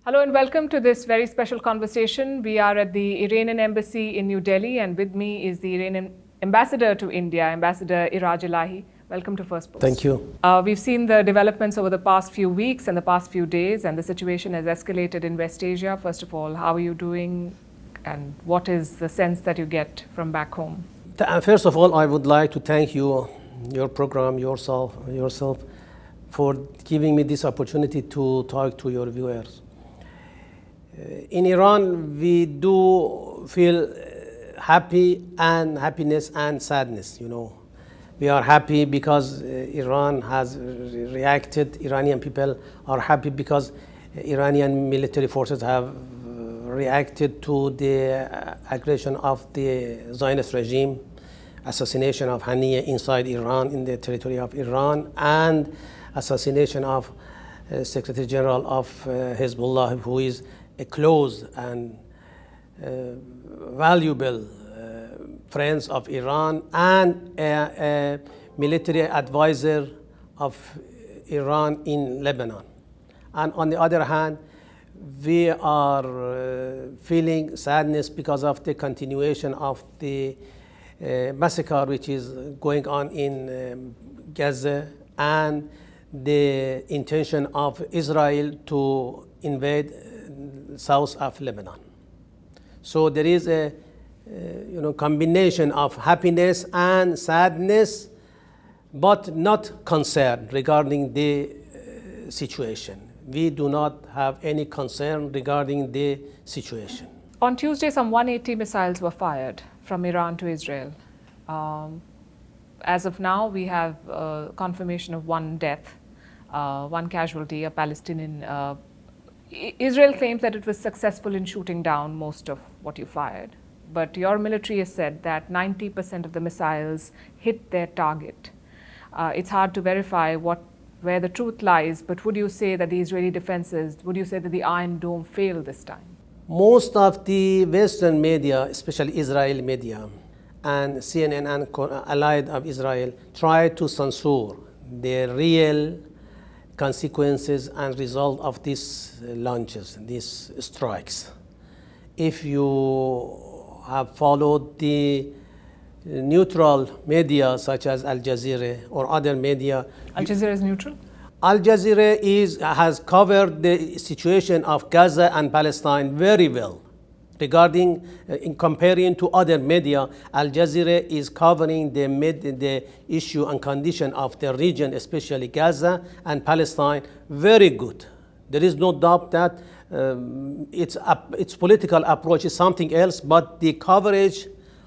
Hello and welcome to this very special conversation. We are at the Iranian embassy in New Delhi, and with me is the Iranian ambassador to India, Ambassador Iraj Elahi. Welcome to Firstpost. Thank you. We've seen the developments over the past few weeks and the past few days, and the situation has escalated in West Asia. First of all, how are you doing, and what is the sense that you get from back home? First of all, I would like to thank you, your program, yourself, for giving me this opportunity to talk to your viewers. In Iran, we do feel happiness and sadness, We are happy because Iran has reacted. Iranian people are happy because Iranian military forces have reacted to the aggression of the Zionist regime, assassination of Haniyeh inside Iran, in the territory of Iran, and assassination of Secretary General of Hezbollah, who is a close and valuable friends of Iran, and a military advisor of Iran in Lebanon. And on the other hand, we are feeling sadness because of the continuation of the massacre which is going on in Gaza, and the intention of Israel to invade south of Lebanon. So there is a combination of happiness and sadness, but not concern regarding the situation. We do not have any concern regarding the situation. On Tuesday, some 180 missiles were fired from Iran to Israel. As of now, we have confirmation of one death, one casualty, a Palestinian. Israel claims that it was successful in shooting down most of what you fired, but your military has said that 90% of the missiles hit their target. It's hard to verify where the truth lies, but would you say that the Israeli defenses, would you say that the Iron Dome failed this time? Most of the Western media, especially Israeli media, and CNN and allied of Israel, try to censor the real consequences and result of these launches, these strikes. If you have followed the neutral media such as Al Jazeera or other media. Al Jazeera is neutral? Al Jazeera has covered the situation of Gaza and Palestine very well. Regarding, in comparing to other media, Al Jazeera is covering the issue and condition of the region, especially Gaza and Palestine, very good. There is no doubt that its political approach is something else, but the coverage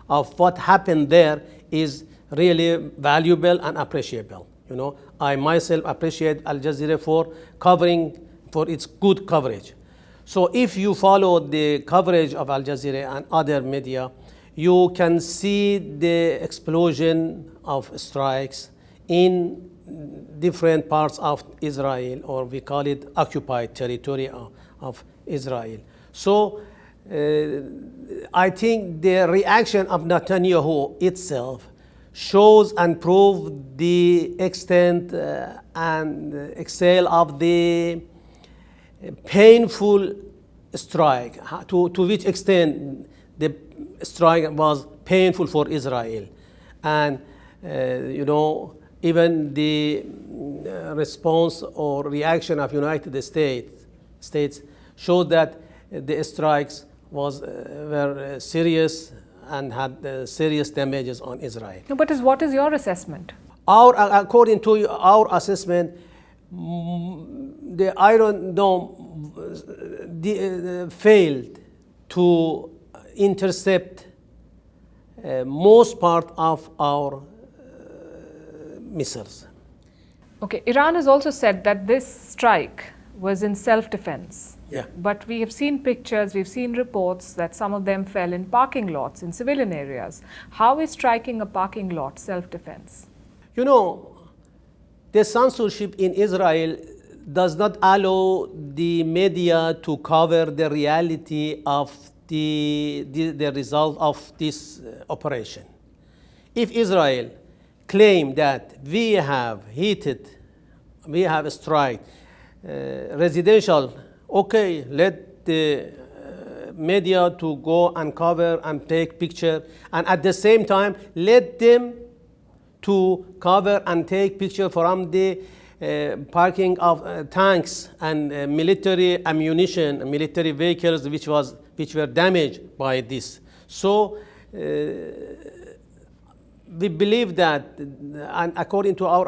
of what happened there is really valuable and appreciable. I myself appreciate Al Jazeera for its good coverage. So if you follow the coverage of Al Jazeera and other media, you can see the explosion of strikes in different parts of Israel, or we call it occupied territory of Israel. So I think the reaction of Netanyahu itself shows and proves the extent and excel of the painful strike, to which extent the strike was painful for Israel. And even the response or reaction of United States showed that the strikes were serious and had serious damages on Israel. No, but what is your assessment? According to our assessment, the Iron Dome failed to intercept most part of our missiles. Okay, Iran has also said that this strike was in self-defense. Yeah. But we have seen pictures, we've seen reports that some of them fell in parking lots, in civilian areas. How is striking a parking lot self-defense? The censorship in Israel does not allow the media to cover the reality of the result of this operation. If Israel claimed that we have struck residential okay, let the media to go and cover and take picture, and at the same time let them to cover and take picture from the parking of tanks and military ammunition, military vehicles which were damaged by this. So we believe that, and according to our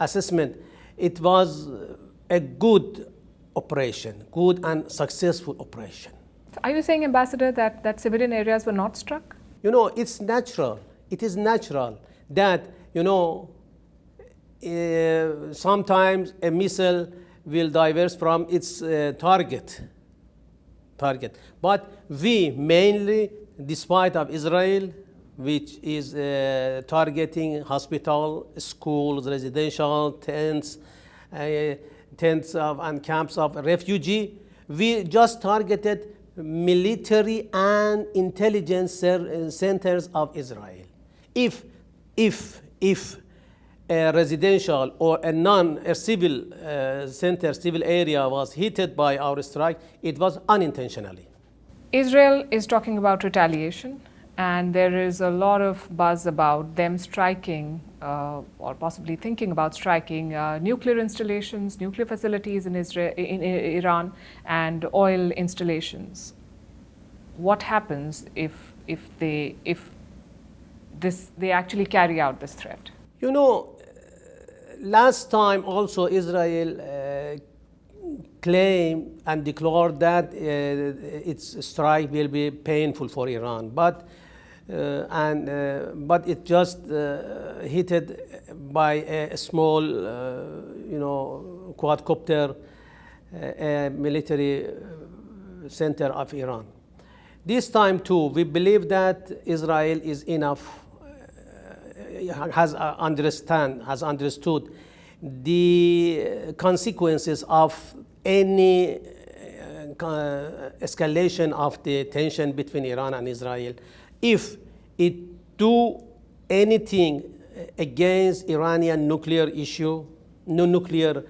assessment, it was a good operation, good and successful operation. Are you saying, Ambassador, that civilian areas were not struck? You know, it's natural. It is natural that, you know, sometimes a missile will diverge from its target. But we mainly, despite of Israel, which is targeting hospital, schools, residential tents, and camps of refugee, we just targeted military and intelligence centers of Israel. If a residential or a civil center, civil area was hit by our strike, it was unintentionally. Israel is talking about retaliation, and there is a lot of buzz about them striking or possibly thinking about striking nuclear installations, nuclear facilities in Iran, and oil installations. What happens if they actually carry out this threat? You know, last time also Israel claimed and declared that its strike will be painful for Iran, but it just hit by a small, quadcopter military center of Iran. This time too, we believe that Israel is enough, has understood the consequences of any escalation of the tension between Iran and Israel. If it do anything against Iranian nuclear issue, nuclear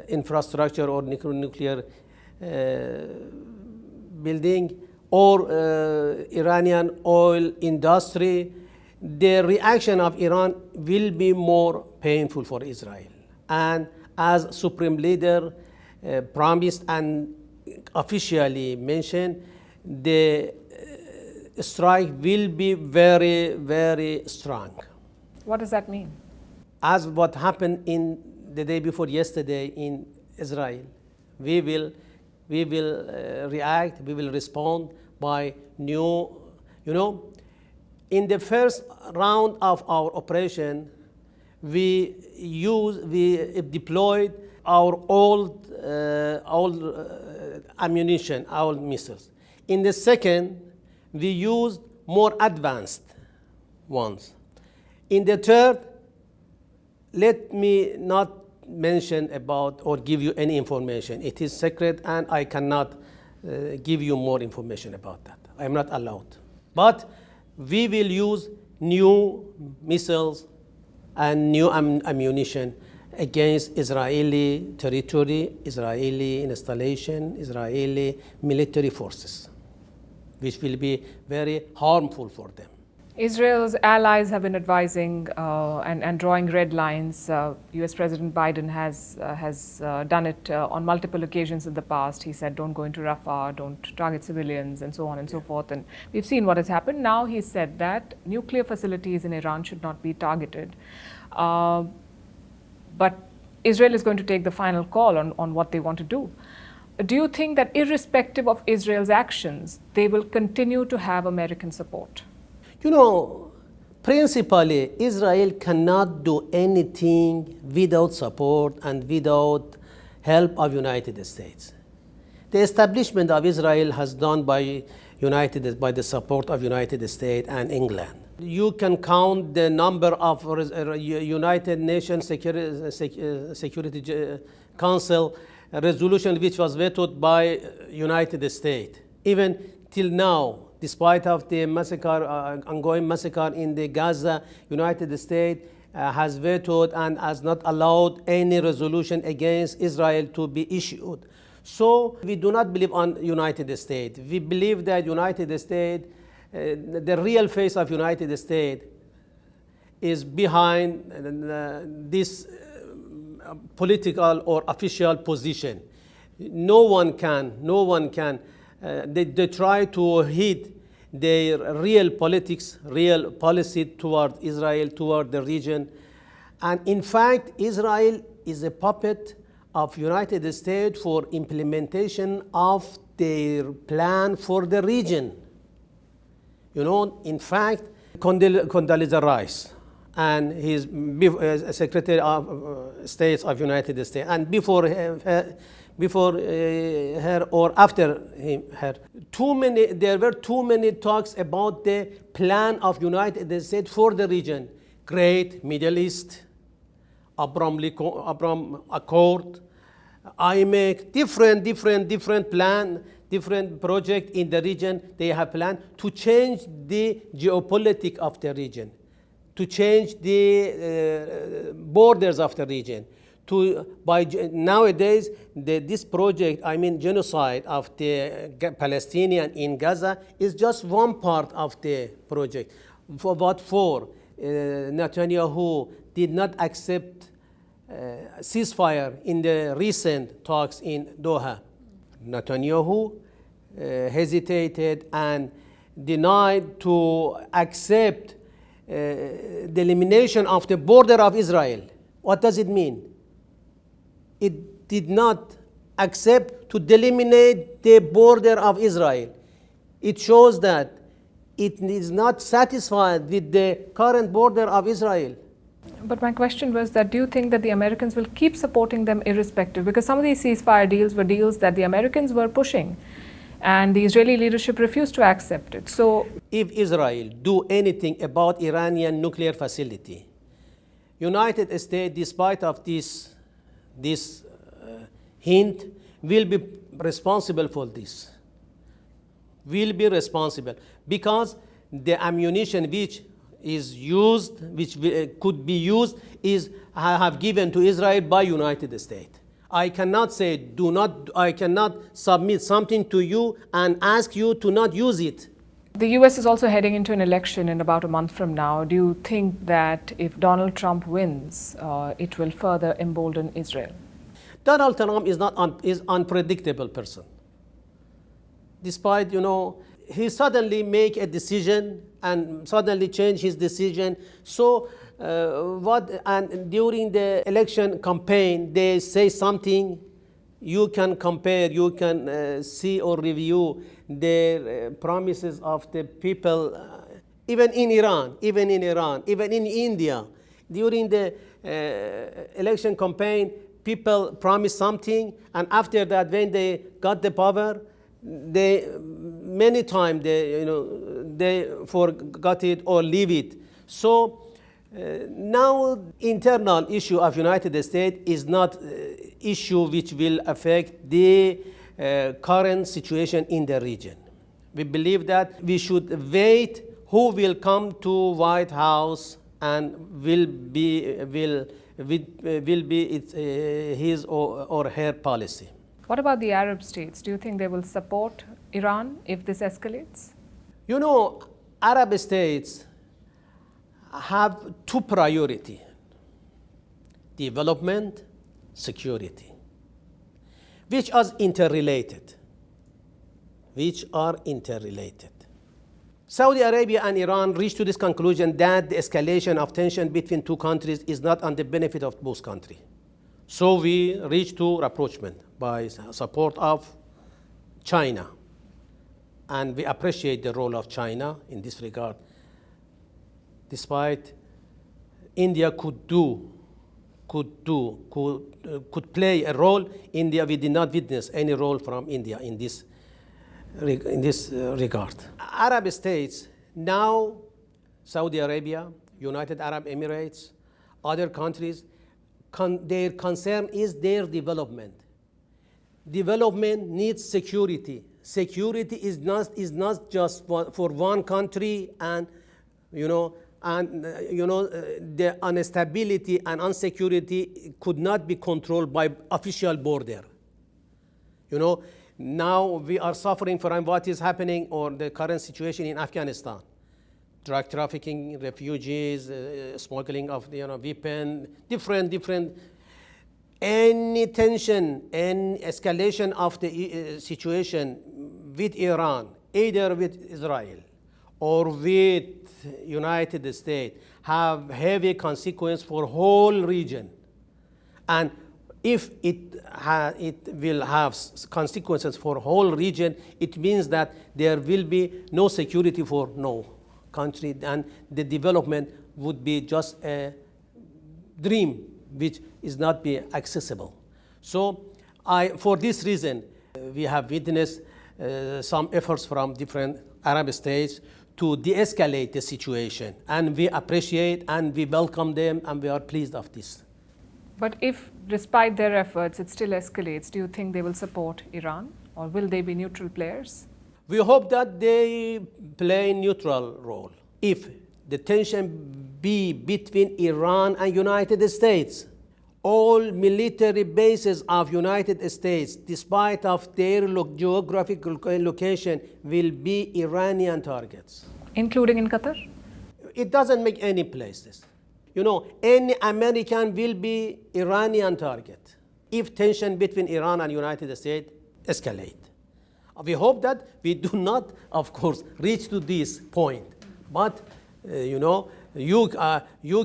infrastructure or nuclear building, or Iranian oil industry, the reaction of Iran will be more painful for Israel. And as Supreme Leader promised and officially mentioned, the strike will be very, very strong. What does that mean? As what happened in the day before yesterday in Israel, we will react, we will respond by new, in the first round of our operation, we deployed our old ammunition, our missiles. In the second, we used more advanced ones. In the third, let me not mention about or give you any information. It is secret and I cannot give you more information about that. I am not allowed. But we will use new missiles and new ammunition against Israeli territory, Israeli installation, Israeli military forces, which will be very harmful for them. Israel's allies have been advising and drawing red lines. US President Biden has done it on multiple occasions in the past. He said, don't go into Rafah, don't target civilians, and so on and so forth. And we've seen what has happened. Now he said that nuclear facilities in Iran should not be targeted. But Israel is going to take the final call on what they want to do. Do you think that irrespective of Israel's actions, they will continue to have American support? Principally, Israel cannot do anything without support and without help of United States. The establishment of Israel has done by the support of United States and England. You can count the number of United Nations Security Council resolution which was vetoed by United States. Even till now, despite of the massacre, ongoing massacre in the Gaza, United States has vetoed and has not allowed any resolution against Israel to be issued. So we do not believe on United States. We believe that United States, the real face of United States is behind this political or official position. No one can. They try to hide their real politics, real policy toward Israel, toward the region. And in fact, Israel is a puppet of United States for implementation of their plan for the region. You know, in fact, Condoleezza Rice and his Secretary of State of United States, and before her or after her, there were too many talks about the plan of United States for the region. Great Middle East, Abraham Accord, IMEC, different plan, different project in the region. They have planned to change the geopolitics of the region, to change the borders of the region. Nowadays, this project, genocide of the Palestinian in Gaza, is just one part of the project. Netanyahu did not accept ceasefire in the recent talks in Doha. Netanyahu hesitated and denied to accept the elimination of the border of Israel. What does it mean? It did not accept to eliminate the border of Israel. It shows that it is not satisfied with the current border of Israel. But my question was that, do you think that the Americans will keep supporting them irrespective? Because some of these ceasefire deals were deals that the Americans were pushing, and the Israeli leadership refused to accept it. So, if Israel do anything about Iranian nuclear facility, United States, despite of this hint, will be responsible for this. Will be responsible because the ammunition which is used, which could be used, is have given to Israel by United States. I cannot say I cannot submit something to you and ask you to not use it. The US is also heading into an election in about a month from now. Do you think that if Donald Trump wins, it will further embolden Israel? Donald Trump is unpredictable person. Despite, he suddenly make a decision and suddenly change his decision. So and during the election campaign, they say something. You can compare, you can see or review the promises of the people, even in Iran, even in India. During the election campaign, people promised something, and after that, when they got the power, many times they forgot it or leave it. So now internal issue of United States is not issue which will affect the current situation in the region. We believe that we should wait who will come to White House and will be his or her policy. What about the Arab states? Do you think they will support Iran if this escalates? Arab states have two priorities: development, security, which are interrelated. Saudi Arabia and Iran reached to this conclusion that the escalation of tension between two countries is not on the benefit of both countries. So we reached to rapprochement by support of China. And we appreciate the role of China in this regard. Despite India could play a role, India, we did not witness any role from India in this regard. Arab states now, Saudi Arabia, United Arab Emirates, other countries, their concern is their development. Development needs security. Security is not just for one country and and the instability and insecurity could not be controlled by official border. Now we are suffering from what is happening or the current situation in Afghanistan. Drug trafficking, refugees, smuggling of weapons, different. Any tension, any escalation of the situation with Iran, either with Israel or with United States, have heavy consequence for whole region. And if it will have consequences for whole region, it means that there will be no security for no country, and the development would be just a dream which is not be accessible. So for this reason, we have witnessed some efforts from different Arab states to de-escalate the situation, and we appreciate and we welcome them and we are pleased of this. But if, despite their efforts, it still escalates, do you think they will support Iran, or will they be neutral players? We hope that they play a neutral role. If the tension be between Iran and United States, all military bases of United States, despite of their geographical location, will be Iranian targets. Including in Qatar? It doesn't make any places. Any American will be Iranian target if tension between Iran and United States escalate. We hope that we do not, of course, reach to this point. But, you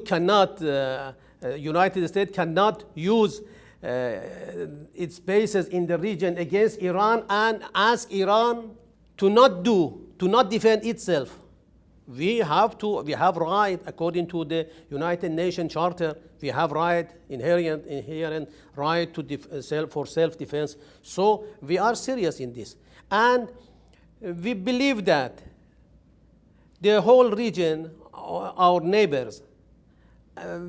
cannot, United States cannot use its bases in the region against Iran and ask Iran to not defend itself. We have right, according to the United Nations Charter, we have right, inherent right to for self-defense. So we are serious in this. And we believe that the whole region, our neighbors,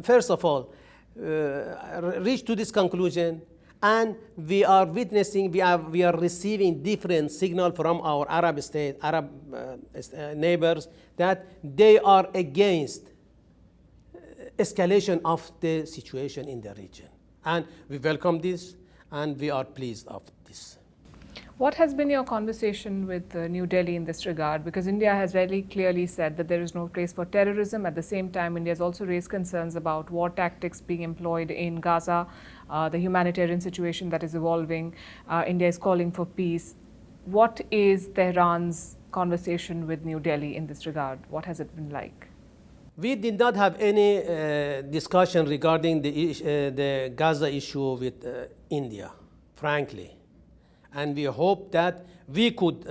first of all, reach to this conclusion, and we are witnessing, we are receiving different signals from our Arab neighbors that they are against escalation of the situation in the region. And we welcome this, and we are pleased of this. What has been your conversation with New Delhi in this regard? Because India has very clearly said that there is no place for terrorism. At the same time, India has also raised concerns about war tactics being employed in Gaza, the humanitarian situation that is evolving. India is calling for peace. What is Tehran's conversation with New Delhi in this regard? What has it been like? We did not have any discussion regarding the Gaza issue with India, frankly. And we hope that we could,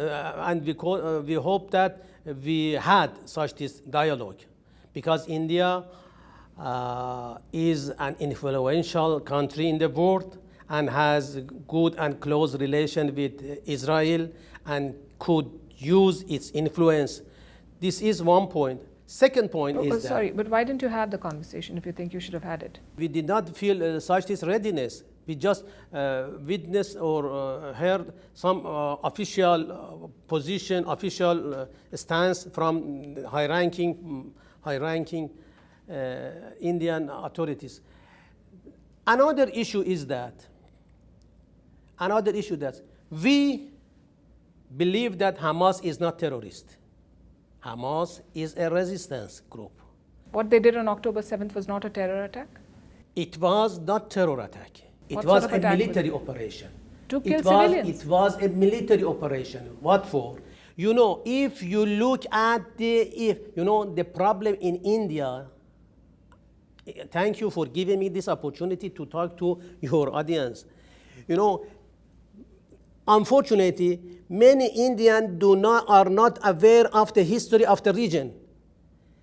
we hope that we had such this dialogue, because India is an influential country in the world and has good and close relation with Israel and could use its influence. This is one point. Second point is that... Sorry, but why didn't you have the conversation if you think you should have had it? We did not feel such this readiness. We just witnessed or heard some official position, official stance from high-ranking Indian authorities. Another issue is that we believe that Hamas is not terrorist. Hamas is a resistance group. What they did on October 7th was not a terror attack? It was not terror attack. It What was sort of a attack military was it? operation. To kill civilians? It was a military operation. What for? If you look at the problem in India, thank you for giving me this opportunity to talk to your audience. Unfortunately, many Indians are not aware of the history of the region.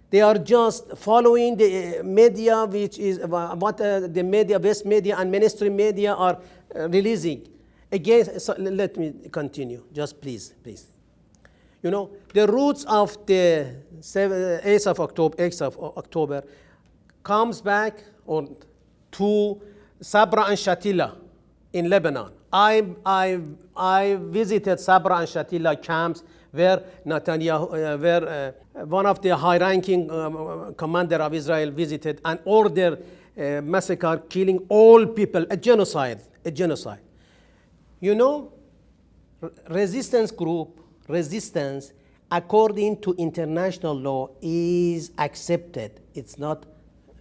They are just following the media, which is what the media, West media and mainstream media are releasing. Again, so let me continue, just please. The roots of the 8th of October comes back to Sabra and Shatila in Lebanon. I visited Sabra and Shatila camps where Netanyahu, where one of the high-ranking commander of Israel visited and ordered massacre, killing all people, a genocide, a genocide. You know, resistance, according to international law, is accepted. It's not,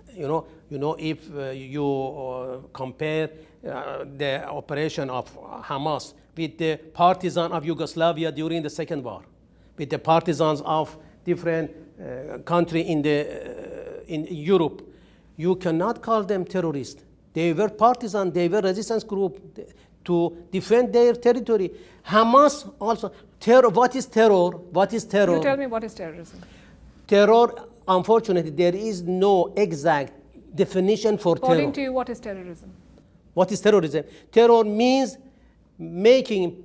if you compare the operation of Hamas with the partisans of Yugoslavia during the Second War, with the partisans of different countries in Europe, you cannot call them terrorists. They were partisans, they were resistance group to defend their territory. Hamas also, terror, what is terror? What is terror? You tell me, what is terrorism? Terror, unfortunately, there is no exact definition for terror. According to you, what is terrorism? What is terrorism? Terror means making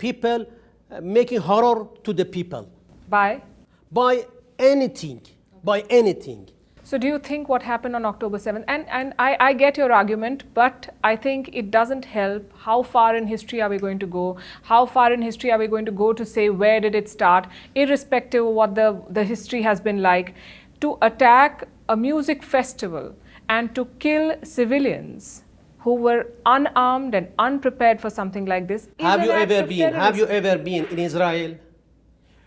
horror to the people. By anything. So do you think what happened on October 7th, and I get your argument, but I think it doesn't help. How far in history are we going to go? How far in history are we going to go to say where did it start, irrespective of what the history has been like? To attack a music festival and to kill civilians who were unarmed and unprepared for something like this. Have you ever been in Israel?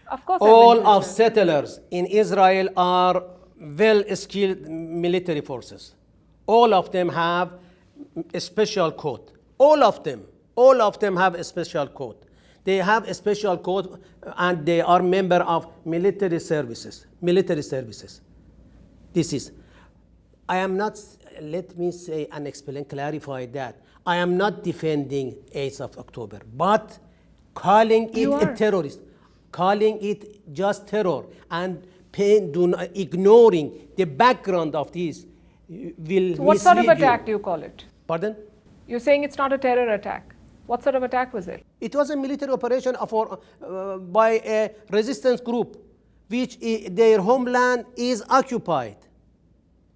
Of course. All of settlers in Israel are well-skilled military forces. All of them have a special code. All of them have a special code. They have a special code and they are member of military services. I am not, let me say and explain, clarify that. I am not defending 8th of October, but calling it a terrorist, calling it just terror and ignoring the background of this will So what sort of attack do you call it? Pardon? You're saying it's not a terror attack. What sort of attack was it? It was a military operation by a resistance group, which their homeland is occupied.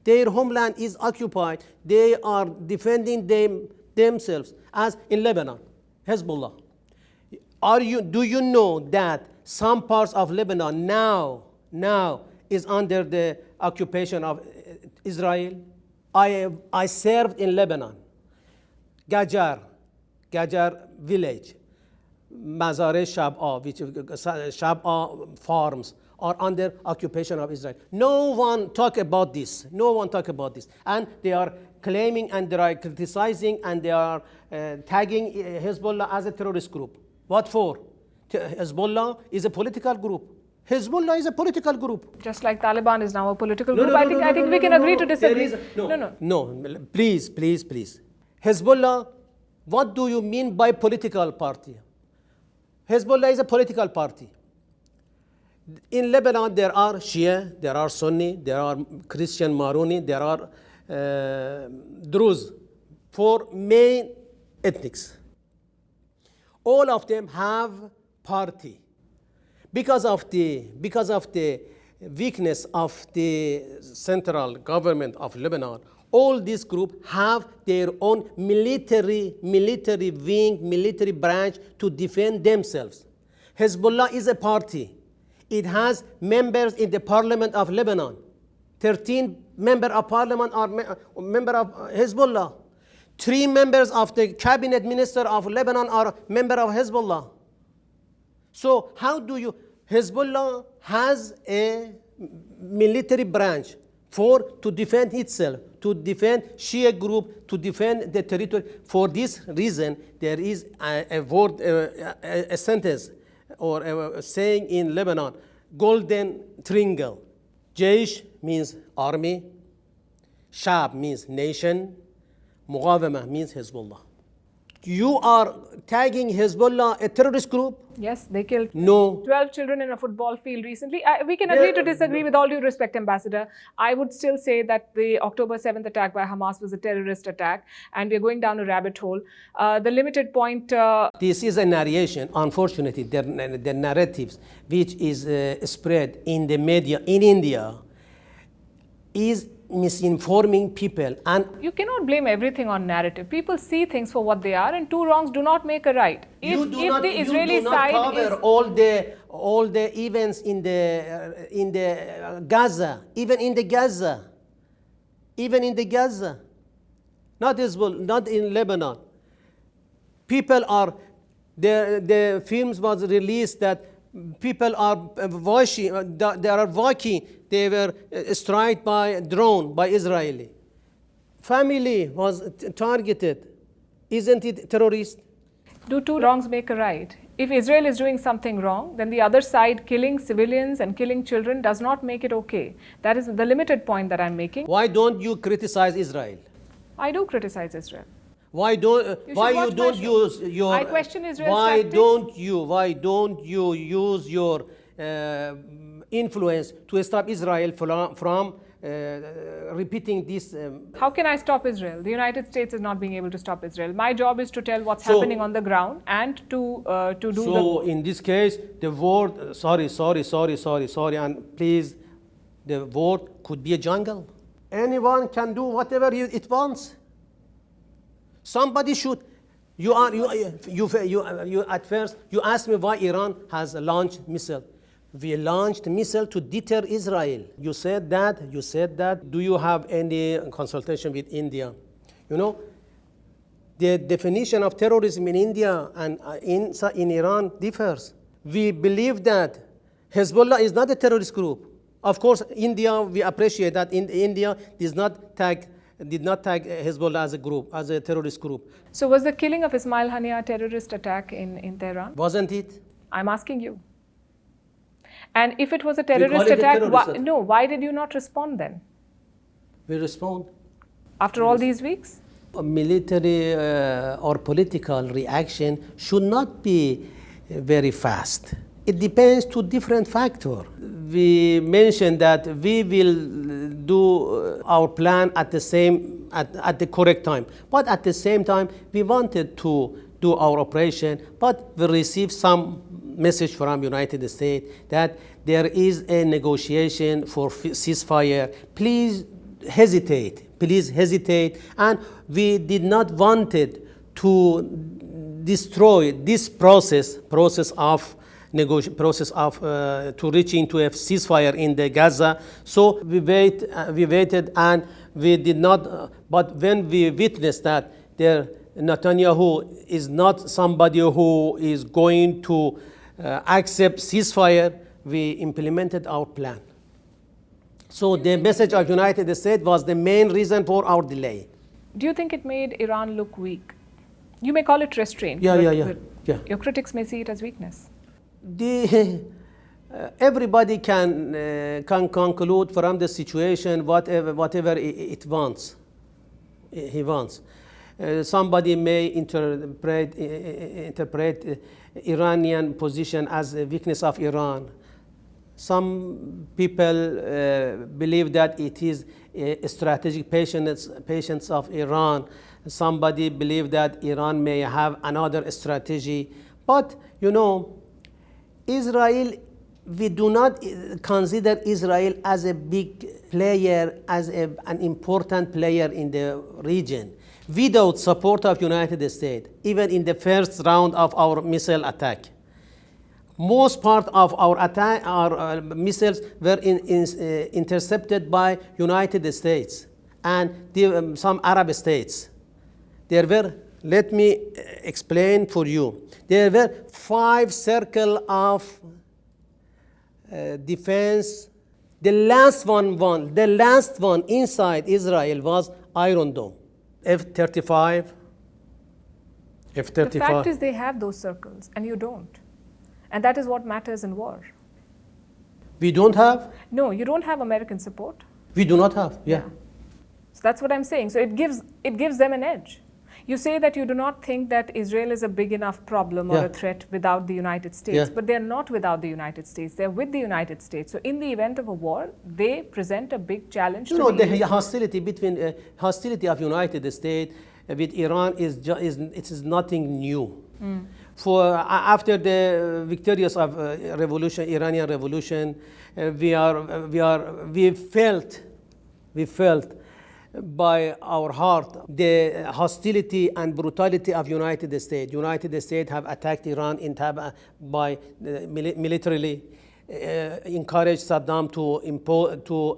They are defending themselves, as in Lebanon, Hezbollah. Do you know that some parts of Lebanon now is under the occupation of Israel? I served in Lebanon. Gajar village, Mazar Shab'a, which Shab'a farms are under occupation of Israel. No one talk about this. And they are claiming and they are criticizing and they are tagging Hezbollah as a terrorist group. What for? Hezbollah is a political group. Just like Taliban is now a political group. I think we can agree to disagree. No, please. Hezbollah, what do you mean by political party? Hezbollah is a political party. In Lebanon, there are Shia, there are Sunni, there are Christian Maroni, there are Druze, four main ethnics. All of them have party. Because of the weakness of the central government of Lebanon, all these groups have their own military wing, military branch to defend themselves. Hezbollah is a party. It has members in the parliament of Lebanon. 13 members of parliament are members of Hezbollah. 3 members of the cabinet minister of Lebanon are members of Hezbollah. So how do you, Hezbollah has a military branch to defend itself, to defend Shia group, to defend the territory. For this reason, there is a word, a sentence, or a saying in Lebanon, golden triangle. Jaish means army, Shab means nation, Muqawamah means Hezbollah. You are tagging Hezbollah a terrorist group? Yes, they killed 12 children in a football field recently. We can agree to disagree with all due respect, Ambassador. I would still say that the October 7th attack by Hamas was a terrorist attack, and we're going down a rabbit hole. The limited point... This is a narration, unfortunately, the narratives which is spread in the media in India is misinforming people. And You cannot blame everything on narrative. People see things for what they are, and two wrongs do not make a right. If the Israeli side cover all the events in the Gaza, even in the Gaza, not Israel, not in Lebanon. People are the films was released that people are watching. They are walking. They were struck by drone by Israeli. Family was targeted. Isn't it terrorist? Do two wrongs make a right? If Israel is doing something wrong, then the other side killing civilians and killing children does not make it okay. That is the limited point that I'm making. Why don't you criticize Israel? I do criticize Israel. Why don't use your? I question Israel's Why tactics. don't you use your influence to stop Israel from repeating this? How can I stop Israel? The United States is not being able to stop Israel. My job is to tell what's happening on the ground and to do So in this case, the word sorry, and please, the word could be a jungle. Anyone can do whatever it wants. Somebody should. You at first you asked me why Iran has launched missile. We launched missile to deter Israel. You said that. Do you have any consultation with India? You know, the definition of terrorism in India and in Iran differs. We believe that Hezbollah is not a terrorist group. Of course, India, we appreciate that India did not tag Hezbollah as a group, as a terrorist group. So was the killing of Ismail Haniya a terrorist attack in Tehran? Wasn't it? I'm asking you. And if it was a terrorist attack, why did you not respond then? We respond. After all these weeks? A military or political reaction should not be very fast. It depends to different factors. We mentioned that we will do our plan at the correct time. But at the same time, we wanted to do our operation, but we received some message from United States that there is a negotiation for ceasefire. Please hesitate, and we did not want it to destroy this process of to reach into a ceasefire in the Gaza. So we waited, and we did not. But when we witnessed that Netanyahu is not somebody who is going to accept ceasefire, we implemented our plan. So the message of United States was the main reason for our delay. Do you think it made Iran look weak? You may call it restraint. Yeah. Your critics may see it as weakness. Everybody can conclude from the situation whatever it wants. He wants. Somebody may interpret Iranian position as a weakness of Iran. Some people believe that it is a strategic patience of Iran. Somebody believe that Iran may have another strategy. But you know, Israel, we do not consider Israel as a big player, as an important player in the region. Without support of United States, even in the first round of our missile attack, most part of our missiles were intercepted by United States and some Arab states. There were, let me explain for you, there were 5 circles of defense. The last one inside Israel was Iron Dome. F-35. The fact is they have those circles and you don't. And that is what matters in war. We don't have? No, you don't have American support. We do not have, yeah. So that's what I'm saying. So it gives them an edge. You say that you do not think that Israel is a big enough problem or a threat without the United States, but they're not without the United States. They're with the United States. So in the event of a war, they present a big challenge to the hostility of United States with Iran is nothing new. For after the victorious of Iranian revolution, we felt We felt by our heart the hostility and brutality of United States. United States have attacked Iran by militarily, encouraged Saddam to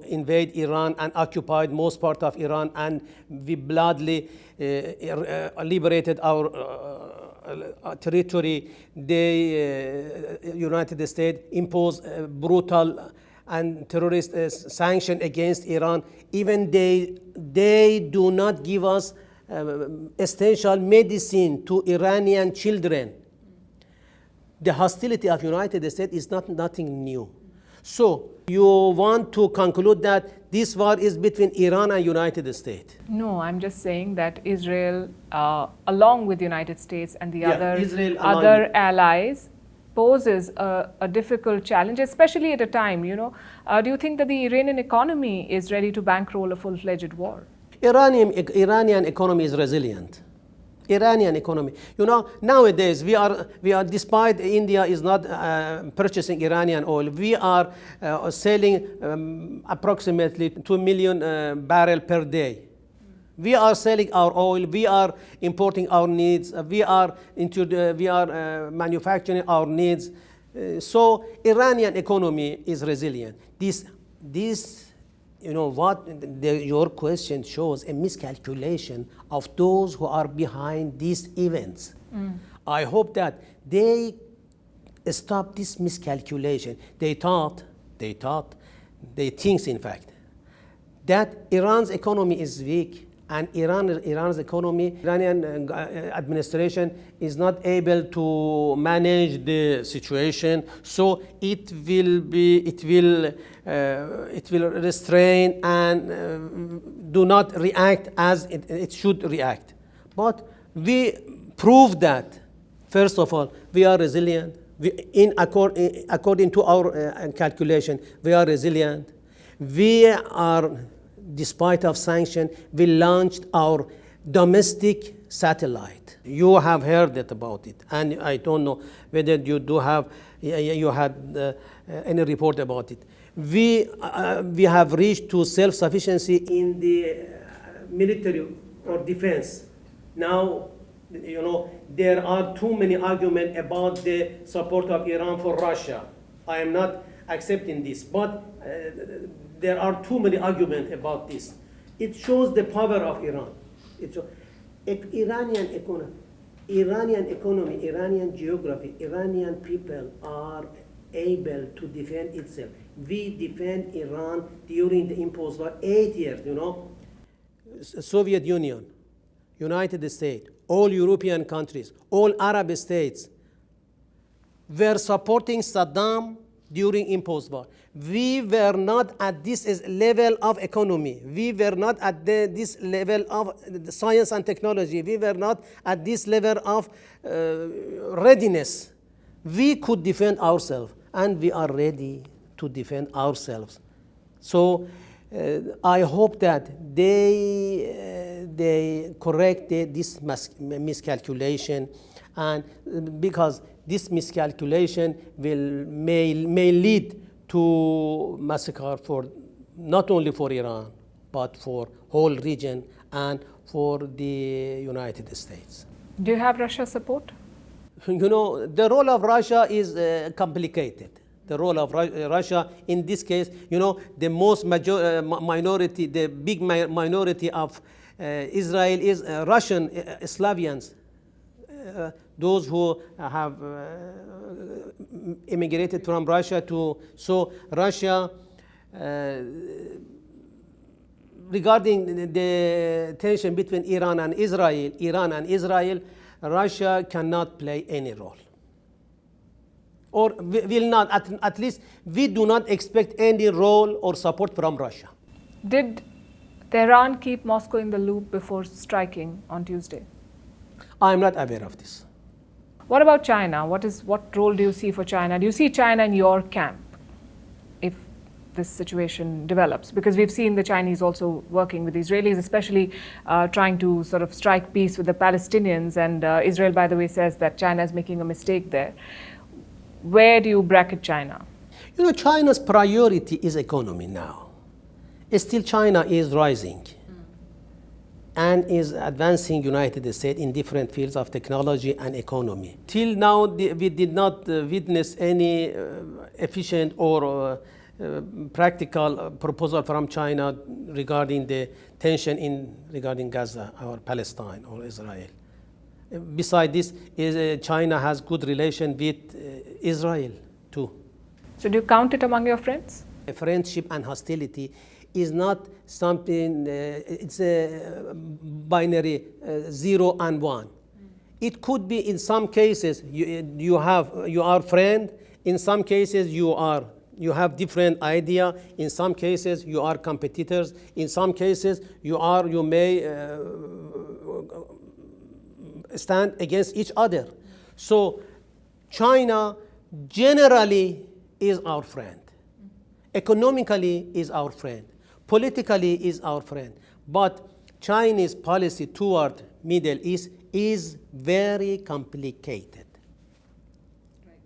invade Iran and occupied most part of Iran, and we bloodily liberated our territory. United States imposed brutal and terrorist sanction against Iran. Even they do not give us essential medicine to Iranian children. The hostility of United States is nothing new. So you want to conclude that this war is between Iran and United States? No, I'm just saying that Israel, along with the United States and the other allies, poses a difficult challenge, especially at a time, do you think that the Iranian economy is ready to bankroll a full-fledged war? Iranian economy is resilient. Iranian economy. Nowadays we are despite India is not purchasing Iranian oil, we are selling approximately 2 million barrels per day. We are selling our oil, we are importing our needs, we are manufacturing our needs. So Iranian economy is resilient. Your question shows a miscalculation of those who are behind these events. I hope that they stop this miscalculation. They think, in fact, that Iran's economy is weak, and Iranian administration is not able to manage the situation, so it will restrain and do not react as it should react. But we prove that, first of all, we are resilient. According to our calculation, we are resilient. We are, despite of sanction, we launched our domestic satellite. You have heard about it, and I don't know whether you had any report about it. We have reached to self-sufficiency in the military or defense. Now, there are too many arguments about the support of Iran for Russia. I am not accepting this, but there are too many arguments about this. It shows the power of Iran. Iranian economy, Iranian geography, Iranian people are able to defend itself. We defend Iran during the imposed war 8 years, Soviet Union, United States, all European countries, all Arab states were supporting Saddam during imposed war. We were not at this level of economy. We were not at this level of science and technology. We were not at this level of readiness. We could defend ourselves, and we are ready to defend ourselves. So I hope that they correct this miscalculation, and because this miscalculation may lead to massacre for not only for Iran, but for whole region and for the United States. Do you have Russia's support? The role of Russia is complicated. The role of Russia in this case, the most minority, the big minority of Israel is Russian Slavians. Those who have immigrated from Russia so Russia, regarding the tension between Iran and Israel, Russia cannot play any role, or will not. At least we do not expect any role or support from Russia. Did Tehran keep Moscow in the loop before striking on Tuesday? I am not aware of this. What about China? What role do you see for China? Do you see China in your camp if this situation develops? Because we've seen the Chinese also working with the Israelis, especially trying to sort of strike peace with the Palestinians. And Israel, by the way, says that China is making a mistake there. Where do you bracket China? China's priority is economy now. Still China is rising and is advancing United States in different fields of technology and economy. Till now, we did not witness any efficient or practical proposal from China regarding the tension regarding Gaza or Palestine or Israel. Besides this, China has good relation with Israel too. So do you count it among your friends? Friendship and hostility is not something, it's a binary 0 and 1. It could be in some cases you are friend, in some cases you have different idea, in some cases you are competitors, in some cases you may stand against each other. So China generally is our friend. Economically is our friend. Politically is our friend. But Chinese policy toward Middle East is very complicated. Right.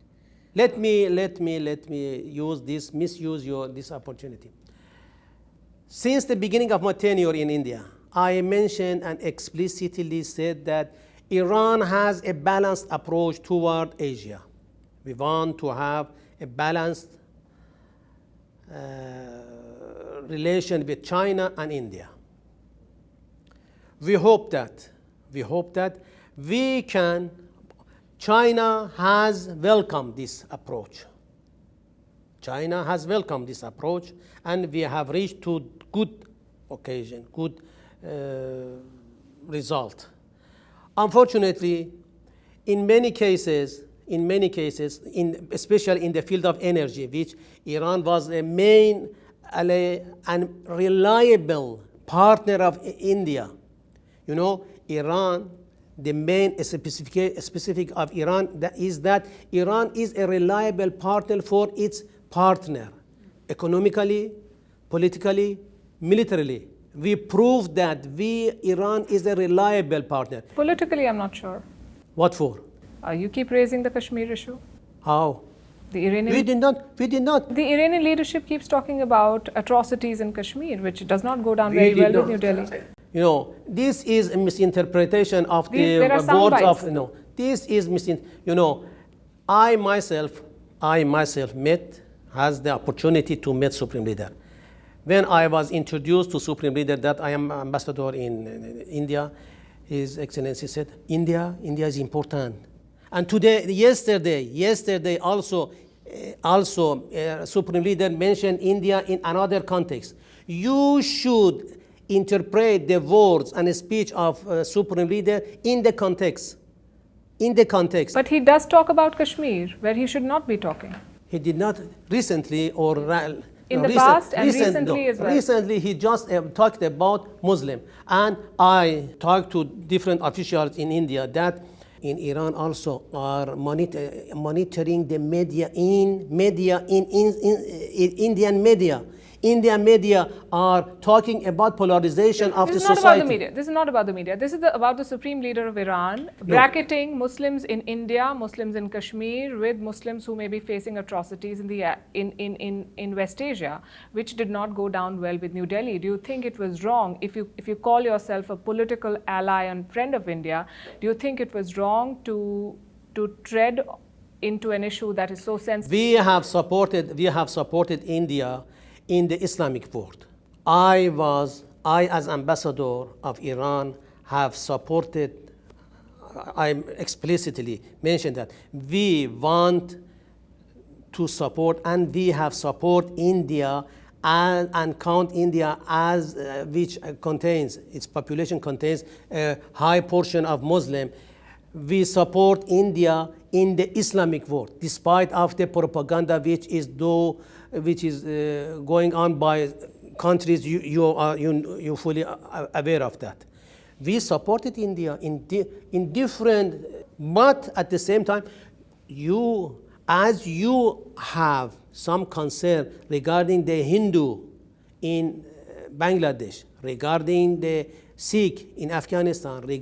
Let me misuse this opportunity. Since the beginning of my tenure in India, I mentioned and explicitly said that Iran has a balanced approach toward Asia. We want to have a balanced relation with China and India. We hope that China has welcomed this approach. China has welcomed this approach, and we have reached to good occasion, good result. Unfortunately, in many cases, especially in the field of energy, which Iran was a main ally and reliable partner of India. You know, Iran, the main specific of Iran is that Iran is a reliable partner for its partner, economically, politically, militarily. We proved that Iran is a reliable partner. Politically, I'm not sure. What for? You keep raising the Kashmir issue. How? The Iranian. We did not. The Iranian leadership keeps talking about atrocities in Kashmir, which does not go down very well with New Delhi. You know, this is a misinterpretation of the words of. This is I myself has the opportunity to meet Supreme Leader. When I was introduced to Supreme Leader that I am ambassador in India, His Excellency said, India is important. And yesterday also Supreme Leader mentioned India in another context. You should interpret the words and speech of Supreme Leader in the context. But he does talk about Kashmir, where he should not be talking. He did not recently or in the past and recently as well. Recently, he just talked about Muslim. And I talked to different officials in India that in Iran also are monitoring the Indian media. Indian media are talking about polarization of the society. This is not about the media. This is about the Supreme Leader of Iran bracketing Muslims in India, Muslims in Kashmir with Muslims who may be facing atrocities in West Asia, which did not go down well with New Delhi. Do you think it was wrong if you call yourself a political ally and friend of India? Do you think it was wrong to tread into an issue that is so sensitive? We have supported India in the Islamic world. I as ambassador of Iran have supported, I explicitly mentioned that we want to support and we have support India and count India as which its population contains a high portion of Muslim. We support India in the Islamic world, despite of the propaganda which is going on by countries. You fully aware of that. We supported India in different, but at the same time, as you have some concern regarding the Hindu in Bangladesh, regarding the Sikh in Afghanistan, we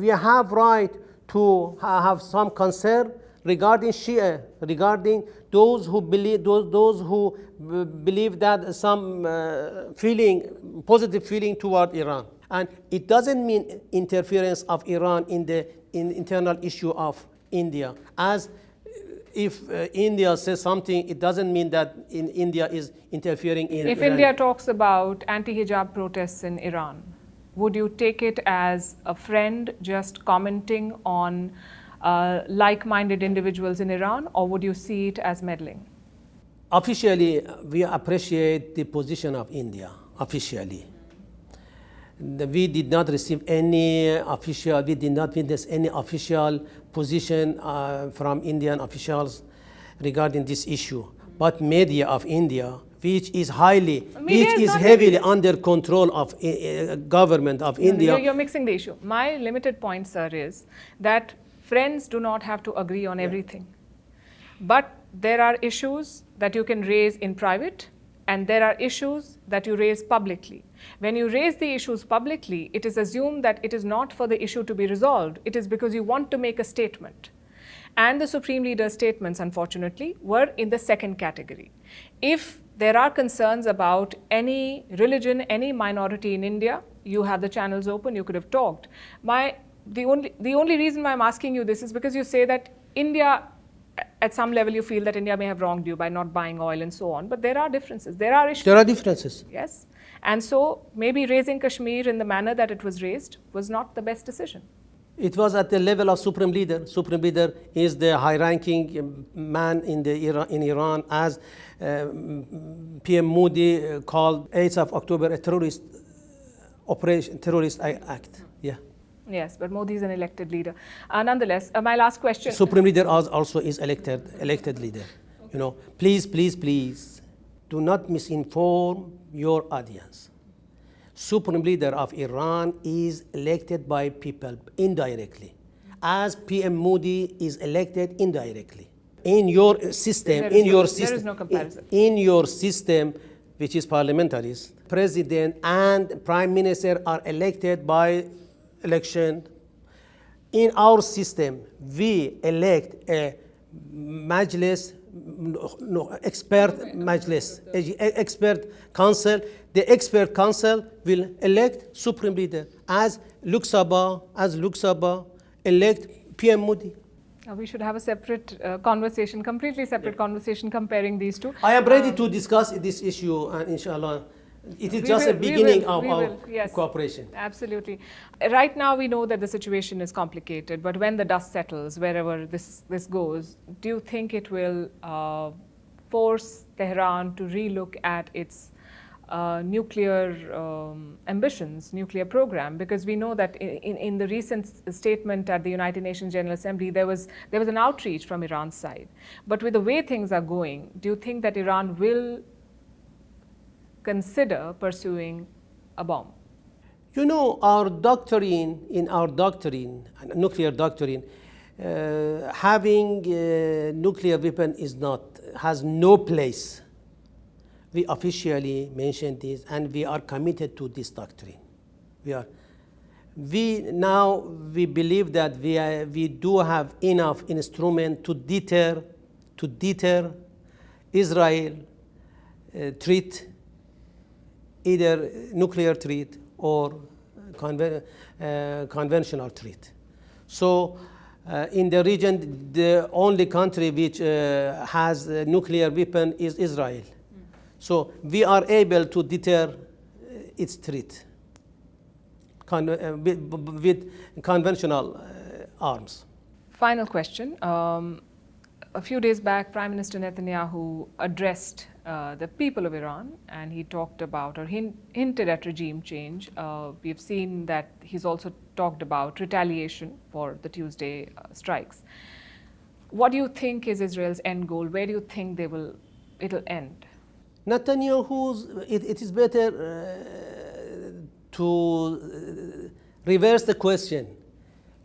have right to have some concern regarding Shia, regarding those who believe believe that some positive feeling toward Iran, and it doesn't mean interference of Iran in the internal issue of India. As if India says something, it doesn't mean that India is interfering in If Iran. India talks about anti-hijab protests in Iran, would you take it as a friend just commenting on like-minded individuals in Iran, or would you see it as meddling? Officially, we appreciate the position of India, officially. We did not receive any official, we did not witness any official position from Indian officials regarding this issue. But media of India, which is heavily under control of government of India. You're mixing the issue. My limited point, sir, is that friends do not have to agree on everything. But there are issues that you can raise in private, and there are issues that you raise publicly. When you raise the issues publicly, it is assumed that it is not for the issue to be resolved. It is because you want to make a statement. And the Supreme Leader's statements, unfortunately, were in the second category. If there are concerns about any religion, any minority in India, you have the channels open, you could have talked. The only reason why I'm asking you this is because you say that India, at some level you feel that India may have wronged you by not buying oil and so on, but there are differences, there are issues. There are differences. Yes, and so maybe raising Kashmir in the manner that it was raised was not the best decision. It was at the level of Supreme Leader. Supreme Leader is the high-ranking man in Iran, as PM Modi called 8th of October a terrorist operation, terrorist act. Yeah. Yes, but Modi is an elected leader. Nonetheless, my last question. Supreme Leader also is elected leader. You know, please, please, please, do not misinform your audience. Supreme Leader of Iran is elected by people indirectly, as PM Modi is elected indirectly. In your system, there is no comparison. In your system, which is parliamentaries, president and prime minister are elected by election. In our system, we elect a majlis, expert majlis, expert council. The expert council will elect Supreme Leader, as Lok Sabha elect PM Modi. We should have a separate conversation, completely separate conversation comparing these two. I am ready to discuss this issue, and inshallah, it is just a beginning of our cooperation. Absolutely. Right now we know that the situation is complicated, but when the dust settles, wherever this goes, do you think it will force Tehran to relook at its nuclear ambitions, nuclear program? Because we know that in the recent statement at the United Nations General Assembly, there was an outreach from Iran's side. But with the way things are going, do you think that Iran will consider pursuing a bomb? You know, our doctrine, nuclear doctrine, having a nuclear weapon has no place. We officially mentioned this, and we are committed to this doctrine. We believe that we do have enough instrument to deter Israel threat, either nuclear threat or conventional threat. So in the region, the only country which has a nuclear weapon is Israel. So we are able to deter its threat with conventional arms. Final question. A few days back, Prime Minister Netanyahu addressed the people of Iran, and he talked about or hinted at regime change. We've seen that he's also talked about retaliation for the Tuesday strikes. What do you think is Israel's end goal? Where do you think it'll end? Netanyahu, it is better to reverse the question.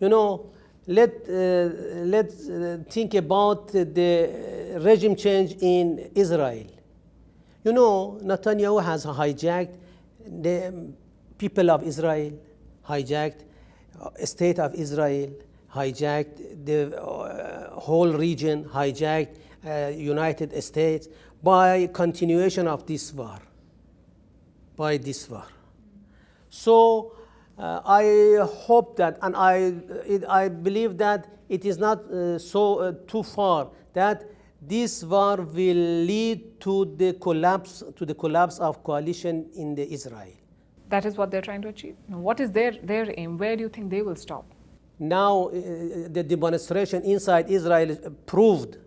You know, let's think about the regime change in Israel. You know, Netanyahu has hijacked the people of Israel, hijacked the state of Israel, hijacked the whole region, hijacked United States by continuation of this war, by this war. So I hope that, and I believe that it is not too far, that this war will lead to the collapse of coalition in the Israel. That is what they're trying to achieve. Now, what is their aim? Where do you think they will stop? Now, the demonstration inside Israel proved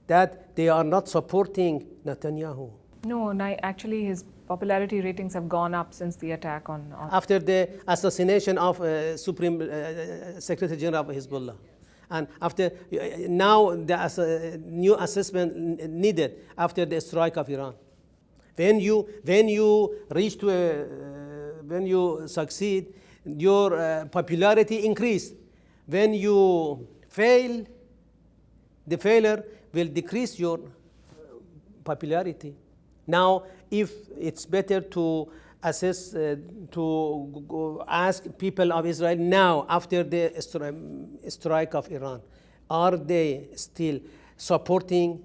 that they are not supporting Netanyahu. No, actually his popularity ratings have gone up since the attack on After the assassination of Supreme Secretary General of Hezbollah. And after now, the new assessment needed after the strike of Iran. When you reach to when you succeed, your popularity increase. When you fail, the failure will decrease your popularity. Now, if it's better to assess, to ask people of Israel now, after the strike of Iran, are they still supporting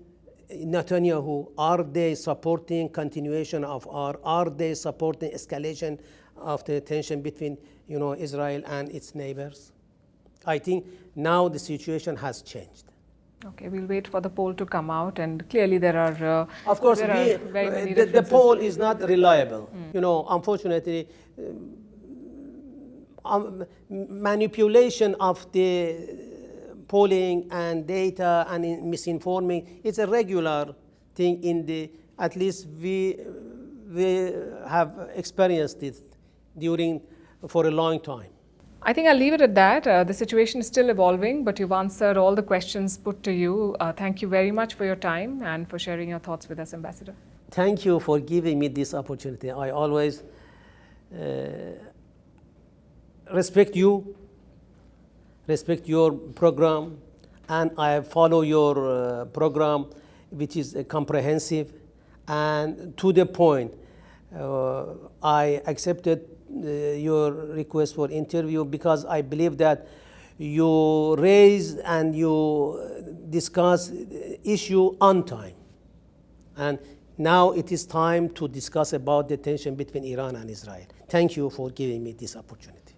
Netanyahu? Are they supporting continuation of war? Are they supporting escalation of the tension between Israel and its neighbors? I think now the situation has changed. Okay, we'll wait for the poll to come out, and clearly there are. Of course, the poll is not reliable. Unfortunately, manipulation of the polling and data and misinforming, it's a regular thing in the. At least we have experienced it for a long time. I think I'll leave it at that. The situation is still evolving, but you've answered all the questions put to you. Thank you very much for your time and for sharing your thoughts with us, Ambassador. Thank you for giving me this opportunity. I always respect you, respect your program, and I follow your program, which is comprehensive and to the point. I accepted your request for interview because I believe that you raise and you discuss issue on time. And now it is time to discuss about the tension between Iran and Israel. Thank you for giving me this opportunity.